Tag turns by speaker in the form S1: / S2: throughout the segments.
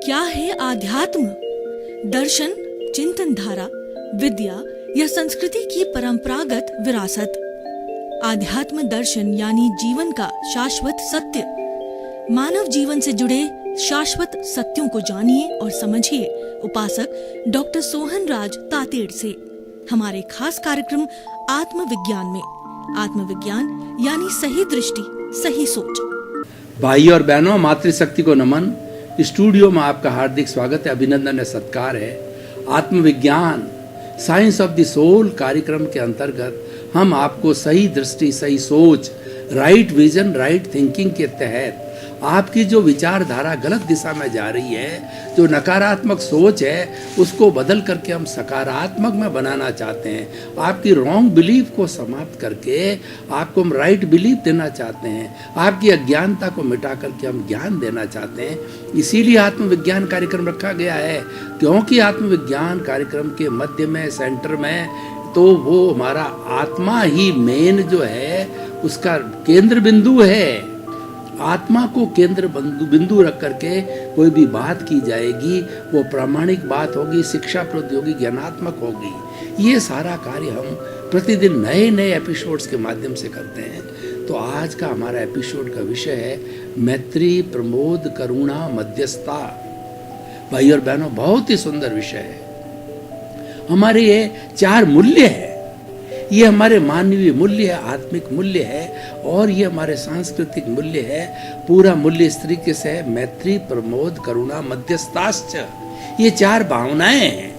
S1: क्या है आध्यात्म? दर्शन, चिंतन धारा, विद्या या संस्कृति की परंपरागत विरासत। आध्यात्म दर्शन यानी जीवन का शाश्वत सत्य। मानव जीवन से जुड़े शाश्वत सत्यों को जानिए और समझिए उपासक डॉक्टर सोहन राज तातेड़ से हमारे खास कार्यक्रम आत्मविज्ञान में। आत्मविज्ञान यानी सही दृष्टि, सही सोच।
S2: भाई और बहनों, मातृशक्ति को नमन। स्टूडियो में आपका हार्दिक स्वागत है, अभिनंदन है, सत्कार है। आत्मविज्ञान साइंस ऑफ द सोल कार्यक्रम के अंतर्गत हम आपको सही दृष्टि, सही सोच, राइट विजन, राइट थिंकिंग के तहत आपकी जो विचारधारा गलत दिशा में जा रही है, जो नकारात्मक सोच है, उसको बदल करके हम सकारात्मक में बनाना चाहते हैं। आपकी रॉन्ग बिलीफ को समाप्त करके आपको हम राइट बिलीफ देना चाहते हैं। आपकी अज्ञानता को मिटा करके हम ज्ञान देना चाहते हैं। इसीलिए आत्मविज्ञान कार्यक्रम रखा गया है, क्योंकि आत्मविज्ञान कार्यक्रम के मध्य में, सेंटर में, तो वो हमारा आत्मा ही मेन जो है उसका केंद्र बिंदु है। आत्मा को केंद्र बिंदु रख करके कोई भी बात की जाएगी, वो प्रामाणिक बात होगी, शिक्षा प्रौद्योगिकी ज्ञानात्मक होगी। ये सारा कार्य हम प्रतिदिन नए नए एपिसोड्स के माध्यम से करते हैं। तो आज का हमारा एपिसोड का विषय है मैत्री, प्रमोद, करुणा, मध्यस्थता। भाई और बहनों, बहुत ही सुंदर विषय है। हमारे ये 4 मूल्य है। ये हमारे मानवीय मूल्य है, आत्मिक मूल्य है, और ये हमारे सांस्कृतिक मूल्य है। पूरा मूल्य इस तरीके से है: मैत्री, प्रमोद, करुणा, मध्यस्थाश्च। ये 4 भावनाएं हैं।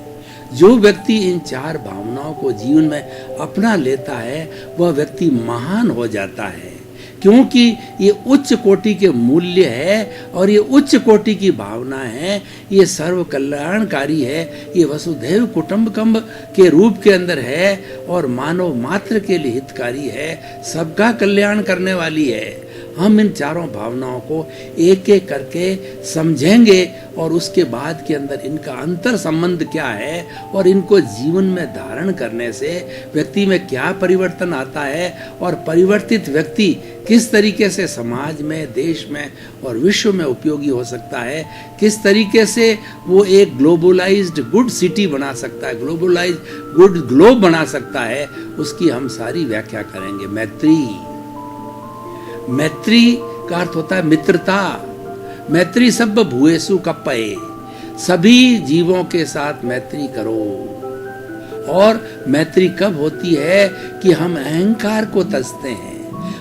S2: जो व्यक्ति इन 4 भावनाओं को जीवन में अपना लेता है, वह व्यक्ति महान हो जाता है, क्योंकि ये उच्च कोटि के मूल्य है और ये उच्च कोटि की भावना है। ये सर्व कल्याणकारी है। ये वसुधैव कुटुंबकम के रूप के अंदर है और मानव मात्र के लिए हितकारी है, सबका कल्याण करने वाली है। हम इन 4 भावनाओं को एक एक करके समझेंगे और उसके बाद के अंदर इनका अंतर संबंध क्या है और इनको जीवन में धारण करने से व्यक्ति में क्या परिवर्तन आता है और परिवर्तित व्यक्ति किस तरीके से समाज में, देश में और विश्व में उपयोगी हो सकता है, किस तरीके से वो एक ग्लोबलाइज्ड गुड सिटी बना सकता है, ग्लोबलाइज्ड गुड ग्लोब बना सकता है, उसकी हम सारी व्याख्या करेंगे। मैत्री का अर्थ होता है मित्रता। मैत्री सब भूयसु कप्पये, सभी जीवों के साथ मैत्री करो। और मैत्री कब होती है कि हम अहंकार को तजते हैं,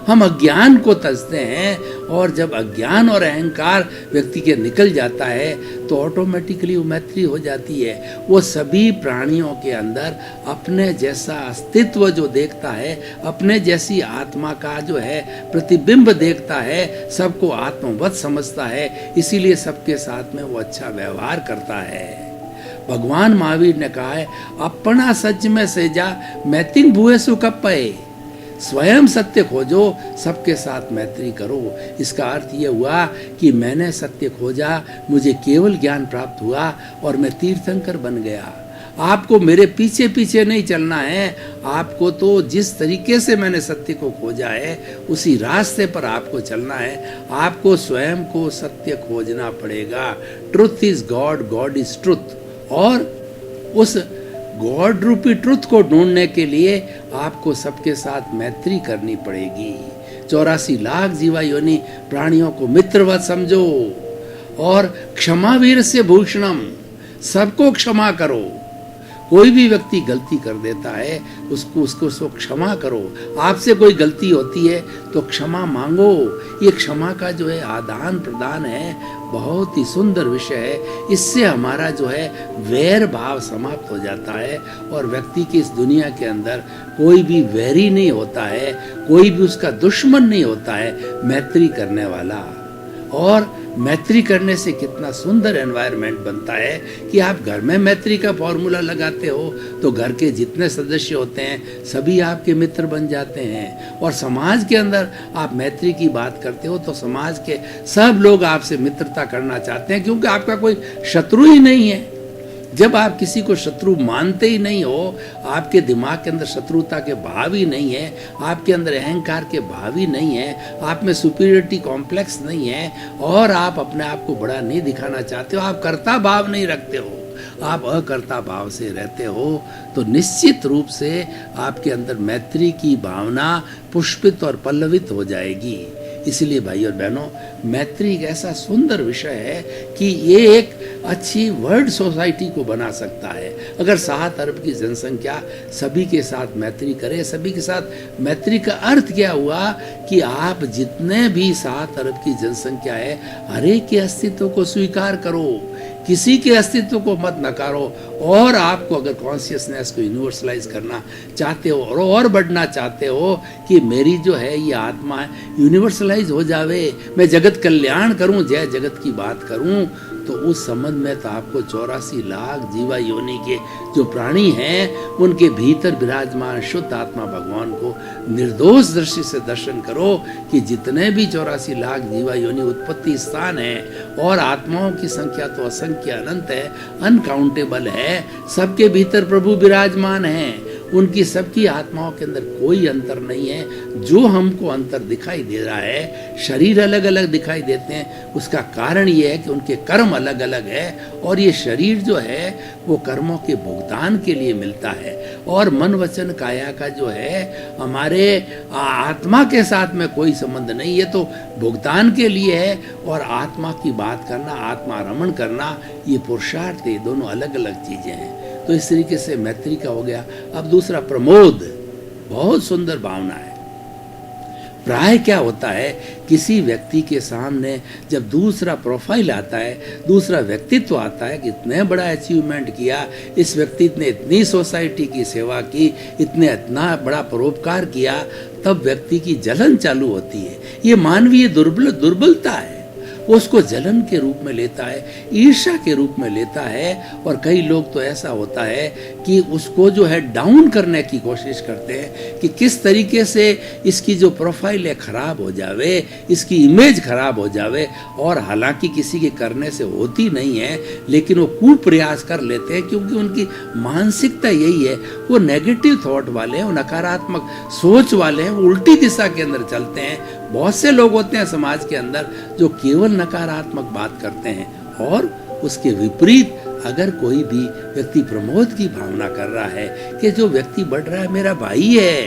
S2: हम अज्ञान को तजते हैं, और जब अज्ञान और अहंकार व्यक्ति के निकल जाता है तो ऑटोमेटिकली वो मैत्री हो जाती है। वो सभी प्राणियों के अंदर अपने जैसा अस्तित्व जो देखता है, अपने जैसी आत्मा का जो है प्रतिबिंब देखता है, सबको आत्मवत समझता है, इसीलिए सबके साथ में वो अच्छा व्यवहार करता है। भगवान महावीर ने कहा है, अपना सच में सेजा मैतिंग भूयसु कप्पये। स्वयं सत्य खोजो, सबके साथ मैत्री करो। इसका अर्थ ये हुआ कि मैंने सत्य खोजा, मुझे केवल ज्ञान प्राप्त हुआ और मैं तीर्थंकर बन गया। आपको मेरे पीछे पीछे नहीं चलना है, आपको तो जिस तरीके से मैंने सत्य को खोजा है उसी रास्ते पर आपको चलना है। आपको स्वयं को सत्य खोजना पड़ेगा। Truth is God, God is truth. और उस गॉड रूपी ट्रुथ को ढूंढने के लिए आपको सबके साथ मैत्री करनी पड़ेगी। 84 लाख जीवा योनि प्राणियों को मित्रवत समझो और क्षमा वीर से भूषणम, सबको क्षमा करो। कोई भी व्यक्ति गलती कर देता है, उसको क्षमा करो। आपसे कोई गलती होती है तो क्षमा मांगो। ये क्षमा का जो है आदान प्रदान है, बहुत ही सुंदर विषय है। इससे हमारा जो है वैर भाव समाप्त हो जाता है और व्यक्ति की इस दुनिया के अंदर कोई भी वैरी नहीं होता है, कोई भी उसका दुश्मन नहीं होता है, मैत्री करने वाला। और मैत्री करने से कितना सुंदर एनवायरनमेंट बनता है कि आप घर में मैत्री का फॉर्मूला लगाते हो तो घर के जितने सदस्य होते हैं सभी आपके मित्र बन जाते हैं। और समाज के अंदर आप मैत्री की बात करते हो तो समाज के सब लोग आपसे मित्रता करना चाहते हैं, क्योंकि आपका कोई शत्रु ही नहीं है। जब आप किसी को शत्रु मानते ही नहीं हो, आपके दिमाग के अंदर शत्रुता के भाव ही नहीं है, आपके अंदर अहंकार के भाव ही नहीं है, आप में सुपीरियरिटी कॉम्प्लेक्स नहीं है, और आप अपने आप को बड़ा नहीं दिखाना चाहते हो, आप कर्ता भाव नहीं रखते हो, आप अकर्ता भाव से रहते हो, तो निश्चित रूप से आपके अंदर मैत्री की भावना पुष्पित और पल्लवित हो जाएगी। इसलिए भाई और बहनों, मैत्री एक ऐसा सुंदर विषय है कि ये एक अच्छी वर्ल्ड सोसाइटी को बना सकता है। अगर 7 अरब की जनसंख्या सभी के साथ मैत्री करे, सभी के साथ मैत्री का अर्थ क्या हुआ कि आप जितने भी 7 अरब की जनसंख्या है, हर एक के अस्तित्व को स्वीकार करो, किसी के अस्तित्व को मत नकारो, और आपको अगर कॉन्शियसनेस को यूनिवर्सलाइज करना चाहते हो और बढ़ना चाहते हो कि मेरी जो है ये आत्मा है यूनिवर्सलाइज हो जावे, मैं जगत कल्याण करूं, जय जगत की बात करूं, तो उस संबंध में तो आपको 84 लाख जीवा योनि के जो प्राणी हैं उनके भीतर विराजमान शुद्ध आत्मा भगवान को निर्दोष दृष्टि से दर्शन करो कि जितने भी 84 लाख जीवा योनि उत्पत्ति स्थान है, और आत्माओं की संख्या तो असंख्य अनंत है, अनकाउंटेबल है, सबके भीतर प्रभु विराजमान हैं, उनकी सबकी आत्माओं के अंदर कोई अंतर नहीं है। जो हमको अंतर दिखाई दे रहा है, शरीर अलग अलग दिखाई देते हैं, उसका कारण ये है कि उनके कर्म अलग अलग है, और ये शरीर जो है वो कर्मों के भुगतान के लिए मिलता है, और मन वचन काया का जो है हमारे आत्मा के साथ में कोई संबंध नहीं, ये तो भुगतान के लिए है, और आत्मा की बात करना, आत्मा रमण करना, ये पुरुषार्थ, ये दोनों अलग अलग चीजें हैं। तो इस तरीके से मैत्री का हो गया। अब दूसरा प्रमोद, बहुत सुंदर भावना है। प्राय क्या होता है, किसी व्यक्ति के सामने जब दूसरा प्रोफाइल आता है, दूसरा व्यक्तित्व आता है कि इतने बड़ा अचीवमेंट किया, इस व्यक्ति ने इतनी सोसाइटी की सेवा की, इतना बड़ा परोपकार किया, तब व्यक्ति की जलन चालू होती है। ये मानवीय दुर्बलता है, वो उसको जलन के रूप में लेता है, ईर्ष्या के रूप में लेता है, और कई लोग तो ऐसा होता है कि उसको जो है डाउन करने की कोशिश करते हैं कि किस तरीके से इसकी जो प्रोफाइल है खराब हो जावे, इसकी इमेज खराब हो जावे, और हालांकि किसी के करने से होती नहीं है, लेकिन वो कुप्रयास कर लेते हैं, क्योंकि उनकी मानसिकता यही है, वो नेगेटिव थॉट वाले हैं, वो नकारात्मक सोच वाले हैं, वो उल्टी दिशा के अंदर चलते हैं। बहुत से लोग होते हैं समाज के अंदर जो केवल नकारात्मक बात करते हैं, और उसके विपरीत अगर कोई भी व्यक्ति प्रमोद की भावना कर रहा है कि जो व्यक्ति बढ़ रहा है मेरा भाई है,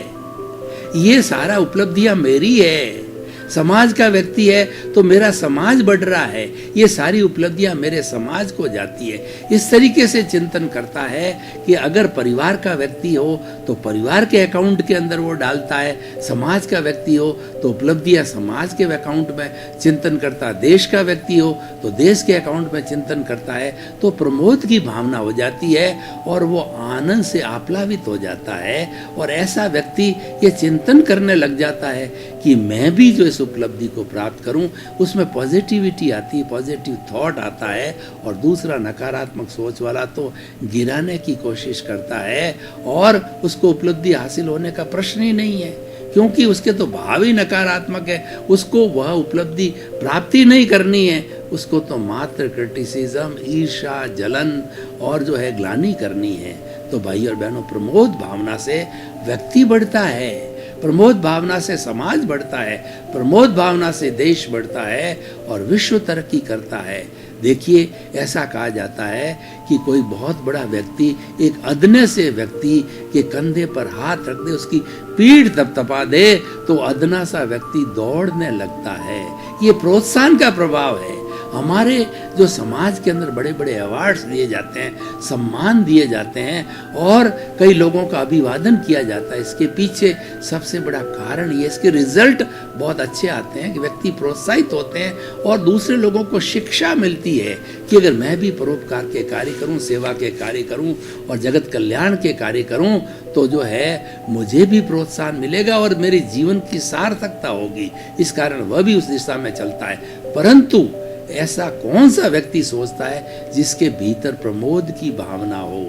S2: ये सारा उपलब्धियां मेरी है, समाज का व्यक्ति है तो मेरा समाज बढ़ रहा है, ये सारी उपलब्धियां मेरे समाज को जाती है, इस तरीके से चिंतन करता है कि अगर परिवार का व्यक्ति हो तो परिवार के अकाउंट के अंदर वो डालता है, समाज का व्यक्ति हो तो उपलब्धियां समाज के अकाउंट में चिंतन करता, देश का व्यक्ति हो तो देश के अकाउंट में चिंतन करता है, तो प्रमोद की भावना हो जाती है, और वो आनंद से आप्लावित हो जाता है, और ऐसा व्यक्ति ये चिंतन करने लग जाता है कि मैं भी जो इस उपलब्धि को प्राप्त करूं, उसमें पॉजिटिविटी आती है, पॉजिटिव थॉट आता है, और दूसरा नकारात्मक सोच वाला तो गिराने की कोशिश करता है, और उसको उपलब्धि हासिल होने का प्रश्न ही नहीं है, क्योंकि उसके तो भाव ही नकारात्मक है, उसको वह उपलब्धि प्राप्ति नहीं करनी है, उसको तो मात्र क्रिटिसिज्म, ईर्ष्या, जलन और जो है ग्लानि करनी है। तो भाई और बहनों, प्रमोद भावना से व्यक्ति बढ़ता है, प्रमोद भावना से समाज बढ़ता है, प्रमोद भावना से देश बढ़ता है, और विश्व तरक्की करता है। देखिए, ऐसा कहा जाता है कि कोई बहुत बड़ा व्यक्ति एक अदने से व्यक्ति के कंधे पर हाथ रख दे, उसकी पीठ थपथपा दे, तो अदना सा व्यक्ति दौड़ने लगता है। ये प्रोत्साहन का प्रभाव है। हमारे जो समाज के अंदर बड़े बड़े अवार्ड्स दिए जाते हैं, सम्मान दिए जाते हैं, और कई लोगों का अभिवादन किया जाता है, इसके पीछे सबसे बड़ा कारण ये, इसके रिजल्ट बहुत अच्छे आते हैं कि व्यक्ति प्रोत्साहित होते हैं, और दूसरे लोगों को शिक्षा मिलती है कि अगर मैं भी परोपकार के कार्य करूं, सेवा के कार्य करूं, और जगत कल्याण के कार्य करूं, तो जो है मुझे भी प्रोत्साहन मिलेगा, और मेरे जीवन की सार्थकता होगी। इस कारण वह भी उस दिशा में चलता है। परंतु ऐसा कौन सा व्यक्ति सोचता है जिसके भीतर प्रमोद की भावना हो,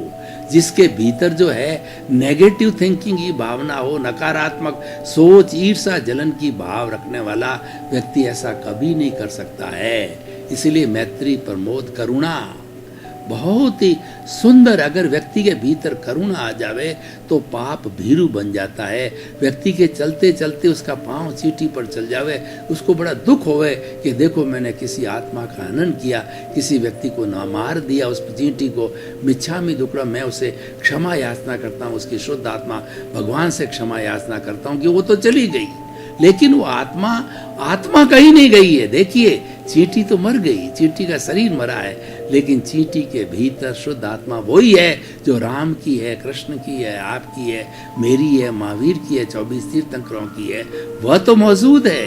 S2: जिसके भीतर जो है नेगेटिव थिंकिंग की भावना हो, नकारात्मक सोच, ईर्ष्या, जलन की भाव रखने वाला व्यक्ति ऐसा कभी नहीं कर सकता है। इसलिए मैत्री, प्रमोद, करुणा बहुत ही सुंदर। अगर व्यक्ति के भीतर करुणा आ जावे तो पाप भीरू बन जाता है। व्यक्ति के चलते चलते उसका पांव चींटी पर चल जावे, उसको बड़ा दुख होवे कि देखो मैंने किसी आत्मा का हनन किया, किसी व्यक्ति को ना मार दिया, उस चींटी को मिच्छामि दुक्कडम, मैं उसे क्षमा याचना करता हूँ, उसकी शुद्ध आत्मा भगवान से क्षमा याचना करता हूँ कि वो तो चली गई, लेकिन वो आत्मा कहीं नहीं गई है। देखिए चींटी तो मर गई, चींटी का शरीर मरा है, लेकिन चींटी के भीतर शुद्ध आत्मा वही है जो राम की है, कृष्ण की है, आपकी है, मेरी है, महावीर की है, 24 तीर्थंकरों की है, वह तो मौजूद है।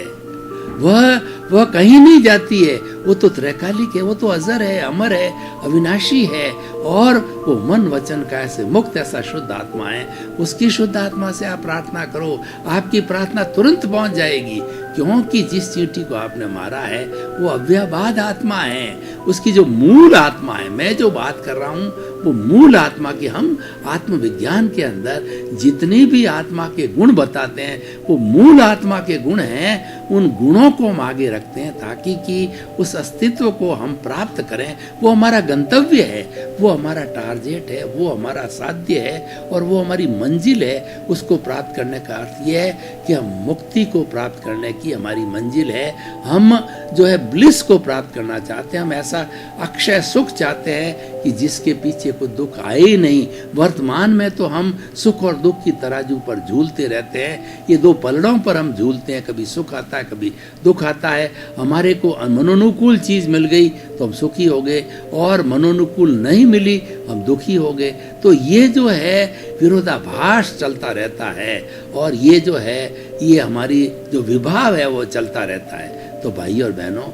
S2: वह कहीं नहीं जाती है, वो तो त्रैकालिक है, वो तो अजर है, अमर है, अविनाशी है, और वो मन वचन काया से मुक्त ऐसा शुद्ध आत्मा है। उसकी शुद्ध आत्मा से आप प्रार्थना करो, आपकी प्रार्थना तुरंत पहुंच जाएगी, क्योंकि जिस चींटी को आपने मारा है वो अव्ययबाद आत्मा है, उसकी जो मूल आत्मा है। मैं जो बात कर रहा हूँ वो मूल आत्मा की, हम आत्मविज्ञान के अंदर जितने भी आत्मा के गुण बताते हैं वो मूल आत्मा के गुण हैं। उन गुणों को हम आगे रखते हैं ताकि कि उस अस्तित्व को हम प्राप्त करें। वो हमारा गंतव्य है, वो हमारा टारगेट है, वो हमारा साध्य है और वो हमारी मंजिल है। उसको प्राप्त करने का अर्थ ये है कि हम मुक्ति को प्राप्त करने की हमारी मंजिल है। हम जो है ब्लिस को प्राप्त करना चाहते हैं, हम ऐसा अक्षय सुख चाहते हैं कि जिसके पीछे कोई दुख आए ही नहीं। वर्तमान में तो हम सुख और दुख की तराजू पर झूलते रहते हैं, ये दो पलड़ों पर हम झूलते हैं, कभी सुख आता है कभी दुख आता है। हमारे को मनोनुकूल चीज मिल गई तो हम सुखी हो गए, और मनोनुकूल नहीं मिली हम दुखी हो गए। तो ये जो है विरोधाभास चलता रहता है, और ये जो है ये हमारी जो विभाव है वो चलता रहता है। तो भाई और बहनों,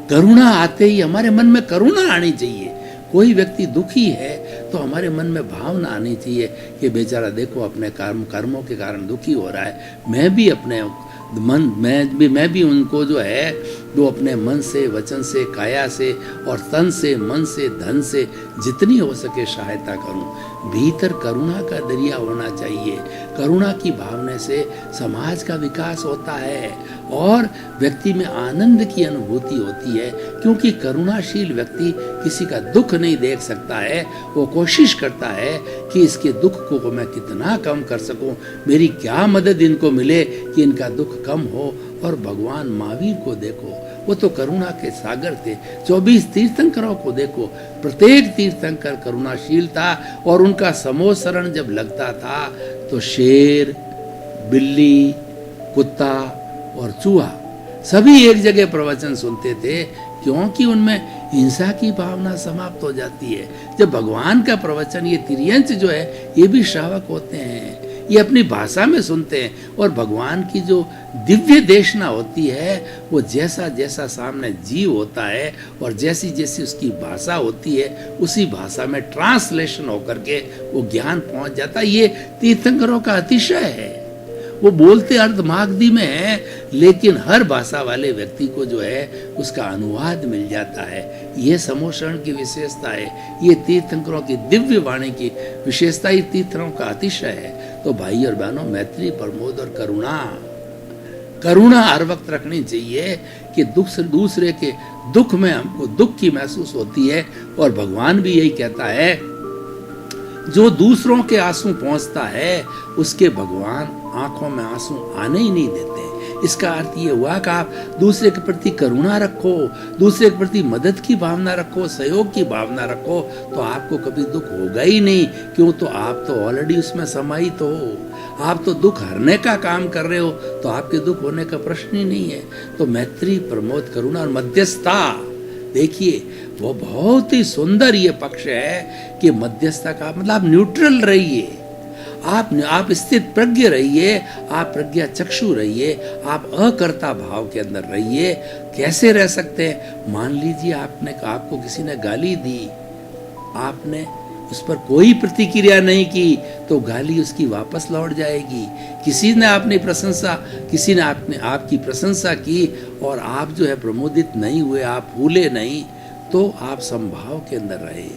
S2: करुणा आते ही हमारे मन में करुणा आनी चाहिए। कोई व्यक्ति दुखी है तो हमारे मन में भावना आनी चाहिए कि बेचारा देखो अपने कर्मों के कारण दुखी हो रहा है, मैं भी उनको जो है वो अपने मन से, वचन से, काया से और तन से, मन से, धन से जितनी हो सके सहायता करूं। भीतर करुणा का दरिया होना चाहिए। करुणा की भावना से समाज का विकास होता है और व्यक्ति में आनंद की अनुभूति होती है, क्योंकि करुणाशील व्यक्ति किसी का दुख नहीं देख सकता है। वो कोशिश करता है कि इसके दुख को मैं कितना कम कर सकूं, मेरी क्या मदद इनको मिले कि इनका दुख कम हो। और भगवान महावीर को देखो, वो तो करुणा के सागर थे। 24 तीर्थंकरों को देखो, प्रत्येक तीर्थंकर करुणाशील था, और उनका समूह शरण जब लगता था तो शेर, बिल्ली, कुत्ता और चूहा सभी एक जगह प्रवचन सुनते थे, क्योंकि उनमें हिंसा की भावना समाप्त हो जाती है। जब भगवान का प्रवचन, ये तिर्यंच जो है ये भी श्रावक होते हैं, ये अपनी भाषा में सुनते हैं, और भगवान की जो दिव्य देशना होती है वो जैसा जैसा सामने जीव होता है और जैसी जैसी उसकी भाषा होती है उसी भाषा में ट्रांसलेशन होकर के वो ज्ञान पहुंच जाता है। ये तीर्थंकरों का अतिशय है। वो बोलते अर्धमागधी में है, लेकिन हर भाषा वाले व्यक्ति को जो है उसका अनुवाद मिल जाता है। ये समोषण की विशेषता है, ये तीर्थंकरों की दिव्य वाणी की विशेषता, ये तीर्थंकरों का अतिशय है। तो भाई और बहनों, मैत्री, प्रमोद और करुणा हर वक्त रखनी चाहिए कि दूसरे के दुख में हमको दुख की महसूस होती है। और भगवान भी यही कहता है, जो दूसरों के आंसू पहुंचता है उसके भगवान आंखों में आंसू आने ही नहीं देते। इसका अर्थ ये हुआ कि आप दूसरे के प्रति करुणा रखो, दूसरे के प्रति मदद की भावना रखो, सहयोग की भावना रखो, तो आपको कभी दुख होगा ही नहीं। क्यों? तो आप तो ऑलरेडी उसमें समाहित हो, आप तो दुख हरने का काम कर रहे हो, तो आपके दुख होने का प्रश्न ही नहीं है। तो मैत्री, प्रमोद, करुणा और मध्यस्थता, देखिए वो बहुत ही सुंदर ये पक्ष है कि मध्यस्थता का मतलब आप न्यूट्रल रहिए, आप स्थित प्रज्ञ रहिए, आप प्रज्ञा चक्षु रहिए, आप अकर्ता भाव के अंदर रहिए। कैसे रह सकते हैं? मान लीजिए आपको किसी ने गाली दी, आपने उस पर कोई प्रतिक्रिया नहीं की तो गाली उसकी वापस लौट जाएगी। किसी ने आपकी प्रशंसा की और आप जो है प्रमोदित नहीं हुए, आप फूले नहीं, तो आप समभाव के अंदर रहे।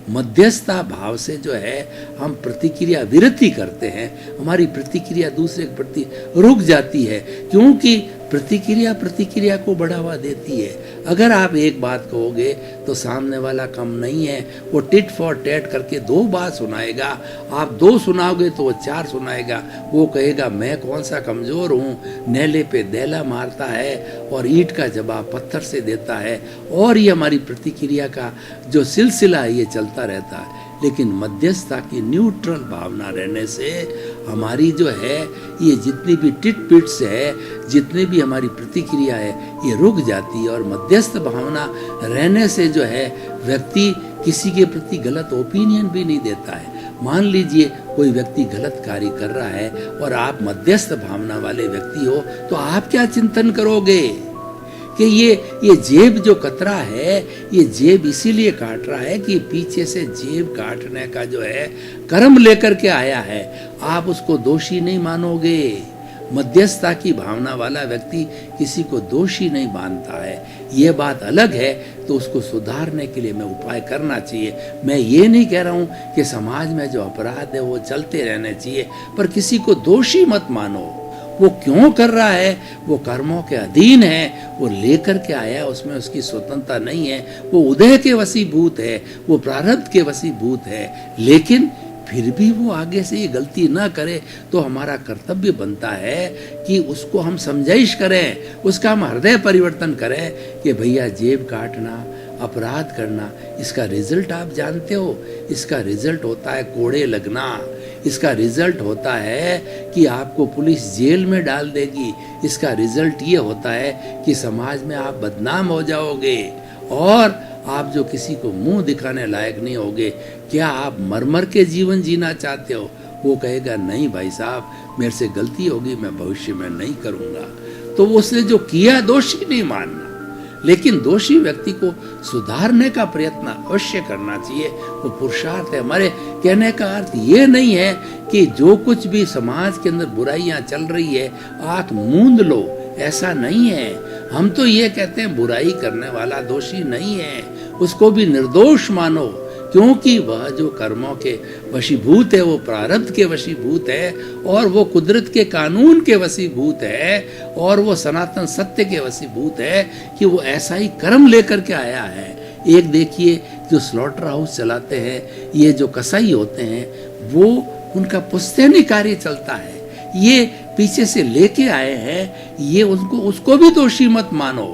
S2: मध्यस्थता भाव से जो है हम प्रतिक्रिया विरति करते हैं, हमारी प्रतिक्रिया दूसरे के प्रति रुक जाती है, क्योंकि प्रतिक्रिया को बढ़ावा देती है। अगर आप एक बात कहोगे तो सामने वाला कम नहीं है, वो टिट फॉर टैट करके 2 बात सुनाएगा। आप 2 सुनाओगे तो वो 4 सुनाएगा। वो कहेगा मैं कौन सा कमज़ोर हूँ, नेले पे दैला मारता है और ईंट का जवाब पत्थर से देता है। और ये हमारी प्रतिक्रिया का जो सिलसिला है ये चलता रहता है। लेकिन मध्यस्थता की न्यूट्रल भावना रहने से हमारी जो है ये जितनी भी टिट पिट्स है, जितनी भी हमारी प्रतिक्रिया है, ये रुक जाती है। और मध्यस्थ भावना रहने से जो है व्यक्ति किसी के प्रति गलत ओपिनियन भी नहीं देता है। मान लीजिए कोई व्यक्ति गलत कार्य कर रहा है और आप मध्यस्थ भावना वाले व्यक्ति हो, तो आप क्या चिंतन करोगे कि ये जेब जो कतरा है, ये जेब इसीलिए काट रहा है कि पीछे से जेब काटने का जो है कर्म लेकर के आया है। आप उसको दोषी नहीं मानोगे। मध्यस्थता की भावना वाला व्यक्ति किसी को दोषी नहीं मानता है। ये बात अलग है तो उसको सुधारने के लिए मैं उपाय करना चाहिए। मैं ये नहीं कह रहा हूँ कि समाज में जो अपराध है वो चलते रहने चाहिए, पर किसी को दोषी मत मानो। वो क्यों कर रहा है, वो कर्मों के अधीन है, वो लेकर के आया, उसमें उसकी स्वतंत्रता नहीं है। वो उदय के वशीभूत है, वो प्रारब्ध के वशीभूत है। लेकिन फिर भी वो आगे से ये गलती ना करे तो हमारा कर्तव्य बनता है कि उसको हम समझाइश करें, उसका हम हृदय परिवर्तन करें कि भैया जेब काटना, अपराध करना, इसका रिजल्ट आप जानते हो। इसका रिजल्ट होता है कोड़े लगना। इसका रिजल्ट होता है कि आपको पुलिस जेल में डाल देगी। इसका रिजल्ट ये होता है कि समाज में आप बदनाम हो जाओगे और आप जो किसी को मुंह दिखाने लायक नहीं होगे। क्या आप मर के जीवन जीना चाहते हो? वो कहेगा नहीं भाई साहब, मेरे से गलती होगी, मैं भविष्य में नहीं करूँगा। तो उसने जो किया दोषी नहीं मानना, लेकिन दोषी व्यक्ति को सुधारने का प्रयत्न अवश्य करना चाहिए। वो पुरुषार्थ है। हमारे कहने का अर्थ ये नहीं है कि जो कुछ भी समाज के अंदर बुराइयां चल रही है आंख मूंद लो, ऐसा नहीं है। हम तो ये कहते हैं बुराई करने वाला दोषी नहीं है, उसको भी निर्दोष मानो, क्योंकि वह जो कर्मों के वशीभूत है वो प्रारब्ध के वशीभूत है और वो कुदरत के कानून के वशीभूत है और वो सनातन सत्य के वशीभूत है कि वो ऐसा ही कर्म लेकर के आया है। एक देखिए जो स्लॉटर हाउस चलाते हैं, ये जो कसाई होते हैं, वो उनका पुश्तैनी कार्य चलता है। ये पीछे से लेके आए हैं, ये उसको भी दोषी मत मानो।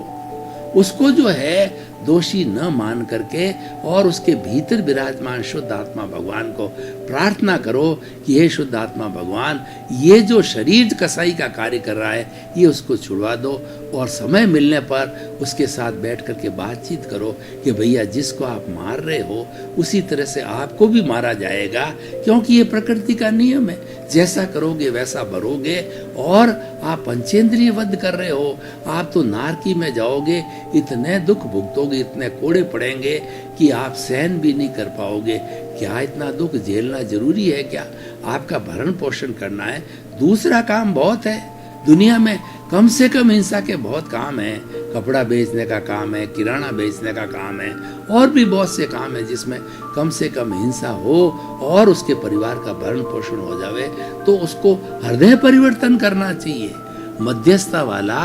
S2: उसको जो है दोषी न मान करके और उसके भीतर विराजमान शुद्ध आत्मा भगवान को प्रार्थना करो कि हे शुद्ध आत्मा भगवान, ये जो शरीर कसाई का कार्य कर रहा है ये उसको छुड़वा दो। और समय मिलने पर उसके साथ बैठ करके बातचीत करो कि भैया जिसको आप मार रहे हो उसी तरह से आपको भी मारा जाएगा, क्योंकि ये प्रकृति का नियम है। जैसा करोगे वैसा भरोगे। और आप पंचेंद्रिय वध कर रहे हो, आप तो नारकी में जाओगे, इतने दुख भुगतोगे, इतने कोड़े पड़ेंगे कि आप सहन भी नहीं कर पाओगे। क्या इतना दुख झेलना जरूरी है? क्या आपका भरण पोषण करना है? दूसरा काम बहुत है दुनिया में। कम से कम हिंसा के बहुत काम है। कपड़ा बेचने का काम है, किराना बेचने का काम है, और भी बहुत से काम है जिसमें कम से कम हिंसा हो और उसके परिवार का भरण पोषण हो जावे, तो उसको हृदय परिवर्तन करना चाहिए। मध्यस्थता वाला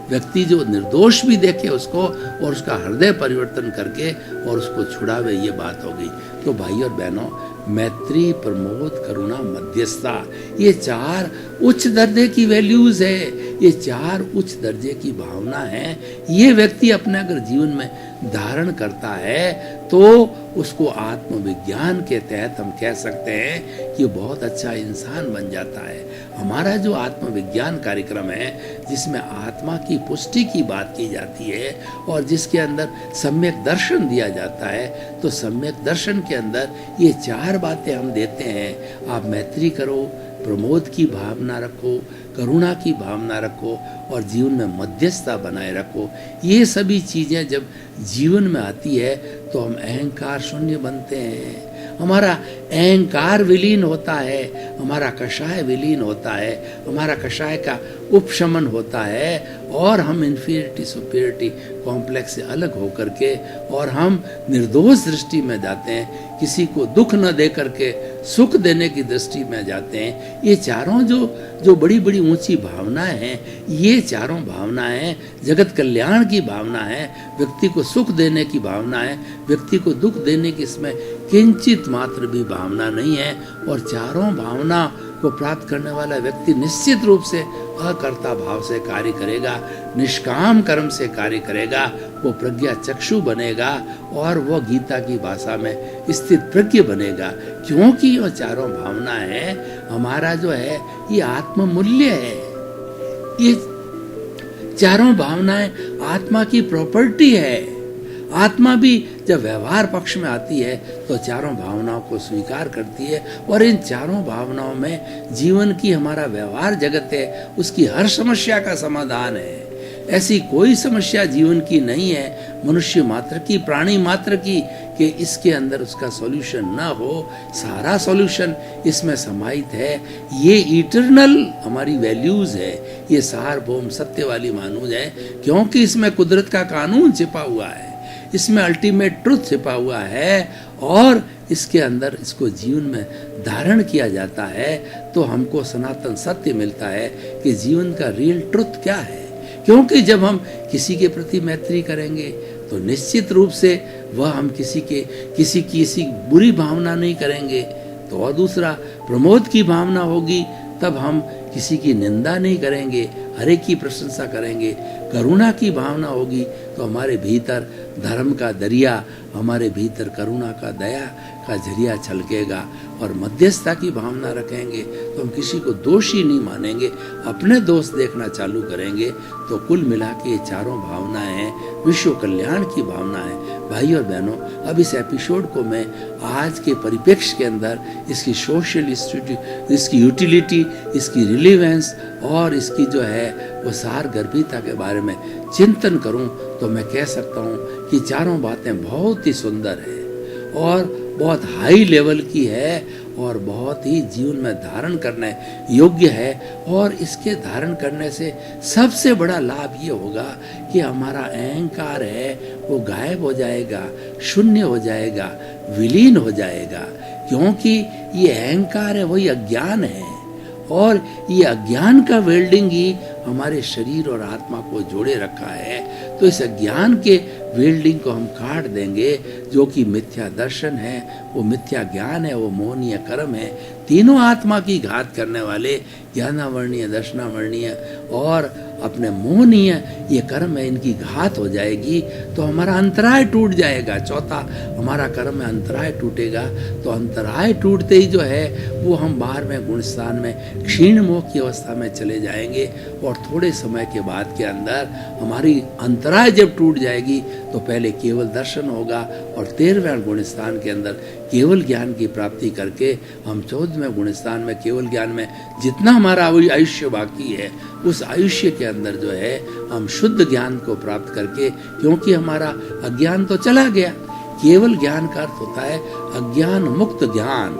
S2: व्यक्ति जो निर्दोष भी देखे उसको और उसका हृदय परिवर्तन करके और उसको छुड़ावे, ये बात हो गई। तो भाई और बहनों, मैत्री, प्रमोद, करुणा, मध्यस्थता, ये 4 उच्च दर्जे की वैल्यूज है, ये 4 उच्च दर्जे की भावना है। ये व्यक्ति अपने अगर जीवन में धारण करता है तो उसको आत्मविज्ञान के तहत हम कह सकते हैं कि बहुत अच्छा इंसान बन जाता है। हमारा जो आत्मविज्ञान कार्यक्रम है जिसमें आत्मा की पुष्टि की बात की जाती है और जिसके अंदर सम्यक दर्शन दिया जाता है, तो सम्यक दर्शन के अंदर ये 4 बातें हम देते हैं। आप मैत्री करो, प्रमोद की भावना रखो, करुणा की भावना रखो और जीवन में मध्यस्थता बनाए रखो। ये सभी चीज़ें जब जीवन में आती है तो हम अहंकार शून्य बनते हैं। हमारा अहंकार विलीन होता है, हमारा कषाय विलीन होता है, हमारा कषाय का उपशमन होता है और हम इन्फीरियरिटी सुपीरियरिटी कॉम्प्लेक्स से अलग होकर के और हम निर्दोष दृष्टि में जाते हैं, किसी को दुख न दे करके सुख देने की दृष्टि में जाते हैं। ये चारों जो बड़ी बड़ी ऊंची भावनाएं हैं, ये चारों भावनाएं जगत कल्याण की भावना है, व्यक्ति को सुख देने की भावना है, व्यक्ति को दुख देने की इसमें किंचित मात्र भी भावना नहीं है। और चारों भावना को प्राप्त करने वाला व्यक्ति निश्चित रूप से अकर्ता भाव से कार्य करेगा, निष्काम कर्म से कार्य करेगा, वो प्रज्ञा चक्षु बनेगा और वो गीता की भाषा में स्थित प्रज्ञ बनेगा। क्योंकि ये चारों भावना है, हमारा जो है ये आत्ममूल्य है। ये चारों भावनाएं आत्मा की प्रॉपर्टी है। आत्मा भी जब व्यवहार पक्ष में आती है तो चारों भावनाओं को स्वीकार करती है और इन चारों भावनाओं में जीवन की हमारा व्यवहार जगत है, उसकी हर समस्या का समाधान है। ऐसी कोई समस्या जीवन की नहीं है, मनुष्य मात्र की, प्राणी मात्र की, कि इसके अंदर उसका सॉल्यूशन ना हो। सारा सॉल्यूशन इसमें समाहित है। ये इटर्नल हमारी वैल्यूज है, ये सार्वभौम सत्य वाली मानूज है, क्योंकि इसमें कुदरत का कानून छिपा हुआ है, इसमें अल्टीमेट ट्रुथ छिपा हुआ है और इसके अंदर इसको जीवन में धारण किया जाता है तो हमको सनातन सत्य मिलता है कि जीवन का रियल ट्रुथ क्या है। क्योंकि जब हम किसी के प्रति मैत्री करेंगे तो निश्चित रूप से वह हम किसी बुरी भावना नहीं करेंगे। तो और दूसरा, प्रमोद की भावना होगी तब हम किसी की निंदा नहीं करेंगे, हर एक की प्रशंसा करेंगे। करुणा की भावना होगी तो हमारे भीतर धर्म का दरिया, हमारे भीतर करुणा का दया का झरिया छलकेगा। और मध्यस्थता की भावना रखेंगे तो हम किसी को दोषी नहीं मानेंगे, अपने दोष देखना चालू करेंगे। तो कुल मिला के ये चारों भावनाएं हैं, विश्व कल्याण की भावना है। भाई और बहनों, अब इस एपिसोड को मैं आज के परिप्रेक्ष्य के अंदर इसकी सोशल इसकी यूटिलिटी, इसकी रिलेवेंस और इसकी जो है वो सारगर्भिता के बारे में चिंतन करूं तो मैं कह सकता हूं कि चारों बातें बहुत ही सुंदर है और बहुत हाई लेवल की है और बहुत ही जीवन में धारण करने योग्य है। और इसके धारण करने से सबसे बड़ा लाभ ये होगा कि हमारा अहंकार है वो गायब हो जाएगा, शून्य हो जाएगा, विलीन हो जाएगा। क्योंकि ये अहंकार है वही अज्ञान है और ये अज्ञान का वेल्डिंग ही हमारे शरीर और आत्मा को जोड़े रखा है। तो इस अज्ञान के वेल्डिंग को हम काट देंगे, जो कि मिथ्या दर्शन है, वो मिथ्या ज्ञान है, वो मोहनीय कर्म है। तीनों आत्मा की घात करने वाले ज्ञानावर्णीय, दर्शनावर्णीय और अपने मोहनीय ये कर्म है, इनकी घात हो जाएगी तो हमारा अंतराय टूट जाएगा। चौथा हमारा कर्म में अंतराय टूटेगा तो अंतराय टूटते ही जो है वो हम बाहर में गुणस्थान में क्षीण मोह की अवस्था में चले जाएंगे और थोड़े समय के बाद के अंदर हमारी अंतराय जब टूट जाएगी तो पहले केवल दर्शन होगा और 13वें गुणस्थान के अंदर केवल ज्ञान की प्राप्ति करके हम 14वें गुणस्थान में केवल ज्ञान में जितना हमारा आयुष्य बाकी है उस आयुष्य के अंदर जो है हम शुद्ध ज्ञान को प्राप्त करके, क्योंकि हमारा अज्ञान तो चला गया, केवल ज्ञान का अर्थ होता है अज्ञान मुक्त ज्ञान,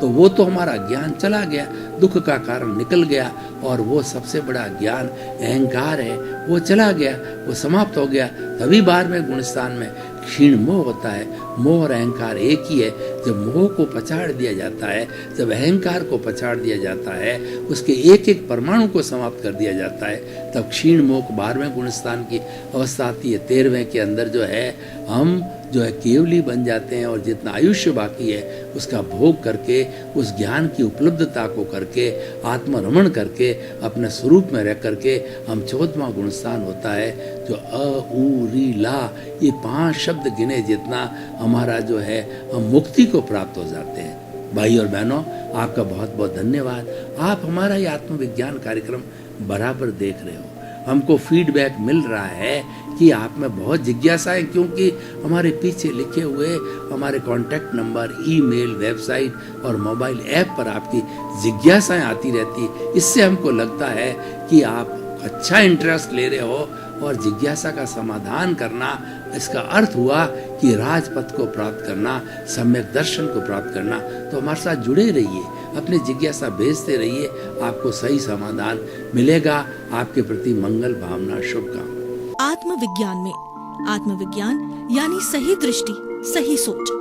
S2: तो वो तो हमारा ज्ञान चला गया, दुख का कारण निकल गया और वो सबसे बड़ा ज्ञान अहंकार है वो चला गया, वो समाप्त हो गया। तभी 12वें गुणस्थान में क्षीण मोह होता है। मोह और अहंकार एक ही है। जब मोह को पछाड़ दिया जाता है, जब अहंकार को पछाड़ दिया जाता है, उसके एक एक परमाणु को समाप्त कर दिया जाता है, तब क्षीण मोह 12वें गुणस्थान की अवस्था आती है। 13वें के अंदर जो है हम जो है केवली बन जाते हैं और जितना आयुष्य बाकी है उसका भोग करके, उस ज्ञान की उपलब्धता को करके, आत्मरमण करके, अपने स्वरूप में रह करके हम 14वां गुणस्थान होता है जो अ उ री ला, ये 5 शब्द गिने जितना हमारा जो है हम मुक्ति को प्राप्त हो जाते हैं। भाई और बहनों, आपका बहुत बहुत धन्यवाद। आप हमारा ये आत्मविज्ञान कार्यक्रम बराबर देख रहे हो, हमको फीडबैक मिल रहा है कि आप में बहुत जिज्ञासा है, क्योंकि हमारे पीछे लिखे हुए हमारे कॉन्टैक्ट नंबर, ईमेल, वेबसाइट और मोबाइल ऐप पर आपकी जिज्ञासाएं आती रहती। इससे हमको लगता है कि आप अच्छा इंटरेस्ट ले रहे हो और जिज्ञासा का समाधान करना, इसका अर्थ हुआ कि राजपथ को प्राप्त करना, सम्यक दर्शन को प्राप्त करना। तो हमारे साथ जुड़े रहिए। अपनी जिज्ञासा भेजते रहिए, आपको सही समाधान मिलेगा। आपके प्रति मंगल भावना, शुभकामना।
S1: आत्मविज्ञान में आत्मविज्ञान यानी सही दृष्टि, सही सोच।